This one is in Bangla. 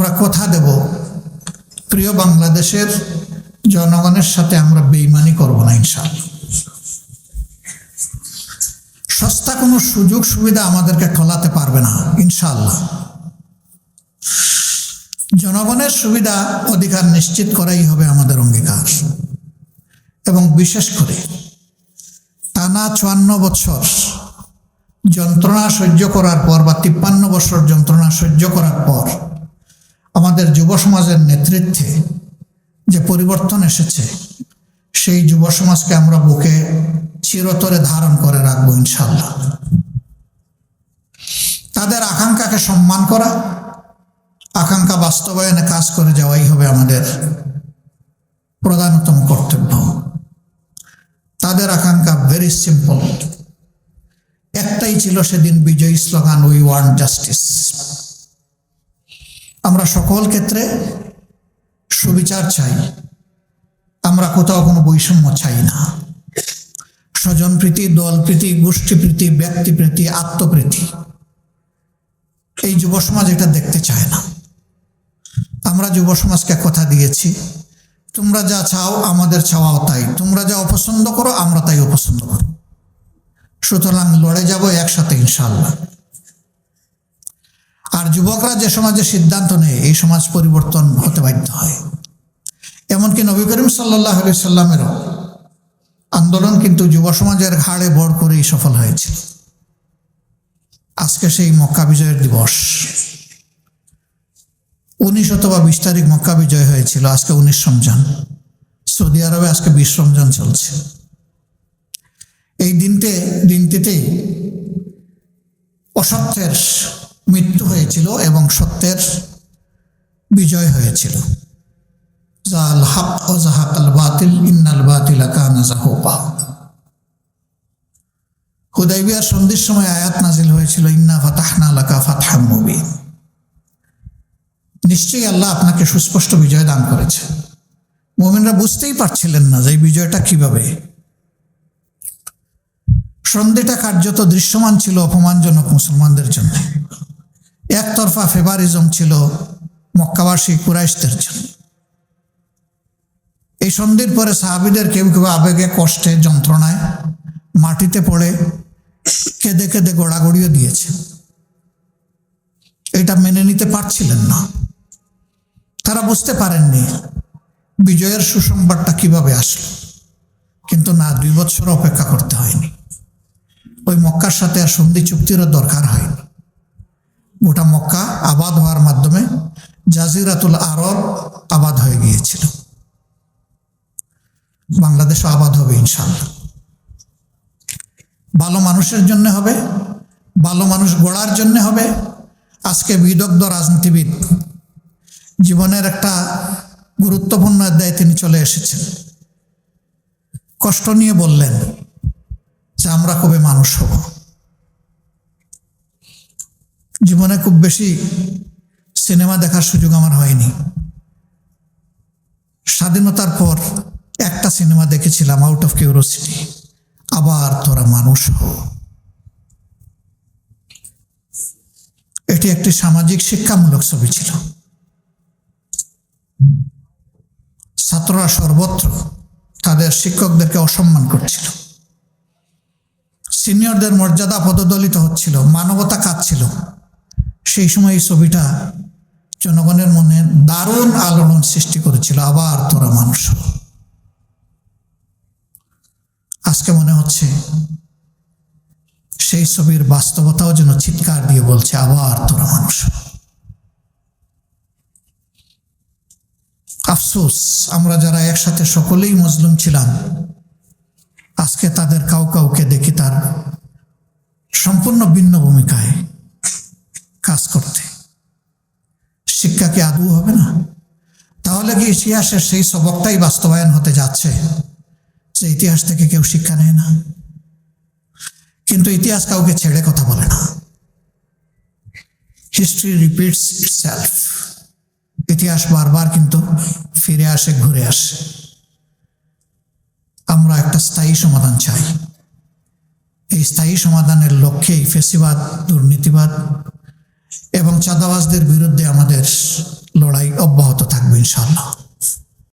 আমরা কথা দেব প্রিয় বাংলাদেশের জনগণের সাথে আমরা বেইমানি করব না ইনশাআল্লাহ। সস্তা কোনো সুযোগ সুবিধা আমাদেরকে ঠলাতে পারবে না ইনশাআল্লাহ। জনগণের সুবিধা অধিকার নিশ্চিত করাই হবে আমাদের অঙ্গীকার। এবং বিশেষ করে টানা 54 বছর যন্ত্রণা সহ্য করার পর বা 53 বছর যন্ত্রণা সহ্য করার পর আমাদের যুব সমাজের নেতৃত্বে যে পরিবর্তন এসেছে, সেই যুব সমাজকে আমরা বুকে চিরতরে ধারণ করে রাখবো ইনশাআল্লাহ। তাদের আকাঙ্ক্ষাকে সম্মান করা, আকাঙ্ক্ষা বাস্তবায়নে কাজ করে যাওয়াই হবে আমাদের প্রধানতম কর্তব্য। তাদের আকাঙ্ক্ষা ভেরি সিম্পল, একটাই ছিল সেদিন বিজয়ী স্লোগান, উই ওয়ান্ট জাস্টিস। আমরা সকল ক্ষেত্রে সুবিচার চাই, আমরা কোথাও কোনো বৈষম্য চাই না। স্বজনপ্রীতি, দলপ্রীতি, গোষ্ঠীপ্রীতি, ব্যক্তিপ্রীতি, আত্মপ্রীতি, এই যুব সমাজ এটা দেখতে চায় না। আমরা যুব সমাজকে কথা দিয়েছি, তোমরা যা চাও আমাদের চাওয়াও তাই, তোমরা যা অপছন্দ করো আমরা তাই অপছন্দ করো, সুতরাং লড়ে যাব একসাথে ইনশাআল্লাহ। আর যুবকরা যে সমাজে সিদ্ধান্ত নেয়, এই সমাজ পরিবর্তন হতে বাধ্য হয়। এমনকি নবী করিম সাল্লাল্লাহু আলাইহি সাল্লামেরও আন্দোলন কিন্তু যুব সমাজের ঘাড়ে ভর করেই সফল হয়েছিল। আজকে সেই মক্কা বিজয়ের দিবস, 19 অথবা 20 তারিখ মক্কা বিজয় হয়েছিল, আজকে 19 রমজান। সৌদি আরবে আজকে 20 রমজান চলছে। এই দিনটিতেই অসত্যের মৃত্যু হয়েছিল এবং সত্যের বিজয় হয়েছিল। জাল হক ও জাহাকাল বাতিল ইন্নাল বাতিলা কানা যাহুকা। হুদাইবিয়ার সন্ধির সময় আয়াত নাজিল হয়েছিল, ইন্না ফাতাহনা লাকা ফাতহাম মুবিন। নিশ্চয়ই আল্লাহ আপনাকে সুস্পষ্ট বিজয় দান করেছে। মুমিনরা বুঝতেই পারছিলেন না যে এই বিজয়টা কিভাবে। সন্ধিটা কার্যত দৃশ্যমান ছিল অপমানজনক মুসলমানদের জন্য। একতরফা ফেভারিজম ছিল মক্কাবাসী কুরাইশদের জন্য। এই সন্ধির পরে সাহাবীদের কেউ কেউ আবেগে, কষ্টে, যন্ত্রণায় মাটিতে পড়ে কেঁদে কেঁদে গড়াগড়িও দিয়েছে। এটা মেনে নিতে পারছিলেন না। তারা বুঝতে পারেননি বিজয়ের সুসংবাদটা কিভাবে আসলো। কিন্তু না, 2 বছর অপেক্ষা করতে হয়নি। ওই মক্কার সাথে আর সন্ধি চুক্তিরও দরকার হয়নি। গোটা মক্কা আবাদ হওয়ার মাধ্যমে জাজিরাতুল আরব আবাদ হয়ে গিয়েছিল। বাংলাদেশও আবাদ হবে ইনশাআল্লাহ। ভালো মানুষের জন্য হবে, ভালো মানুষ গড়ার জন্য হবে। আজকে বিদগ্ধ রাজনীতিবিদ জীবনের একটা গুরুত্বপূর্ণ অধ্যায়ে তিনি চলে এসেছেন। কষ্ট নিয়ে বললেন যে আমরা কবে মানুষ হব। জীবনে খুব বেশি সিনেমা দেখার সুযোগ আমার হয়নি। স্বাধীনতার পর একটা সিনেমা দেখেছিলাম, আউট অফ কিউরিওসিটি, আবার তোরা মানুষ হ। এটি একটি সামাজিক শিক্ষামূলক ছবি ছিল। ছাত্ররা সর্বত্র তাদের শিক্ষকদেরকে অসম্মান করছিল, সিনিয়রদের মর্যাদা পদদলিত হচ্ছিল, মানবতা কাঁদছিল। সেই সময় এই ছবিটা জনগণের মনে দারুণ আলোড়ন সৃষ্টি করেছিল, আবার তোরা মানুষ হ। আজকে মনে হচ্ছে সেই ছবির বাস্তবতাও যেন চিৎকার দিয়ে বলছে, আবার তোরা মানুষ হ। আফসোস, আমরা যারা একসাথে সকলেই মজলুম ছিলাম, আজকে তাদের কাউকে দেখি তার সম্পূর্ণ ভিন্ন ভূমিকায় কাজ করতে। শিক্ষা কি আদৌ হবে না? তাহলে কি ইতিহাসের সেই সবকটাই বাস্তবায়ন হতে যাচ্ছে যে ইতিহাস থেকে কেউ শিক্ষা নেয় না? কিন্তু ইতিহাস কাউকে ছেড়ে কথা বলে না। History repeats itself. ইতিহাস বারবার কিন্তু ফিরে আসে, ঘুরে আসে। আমরা একটা স্থায়ী সমাধান চাই। এই স্থায়ী সমাধানের লক্ষ্যেই ফেসিবাদ, দুর্নীতিবাদ এবং চাঁদাবাজদের বিরুদ্ধে আমাদের লড়াই অব্যাহত থাকবে ইনশাআল্লাহ।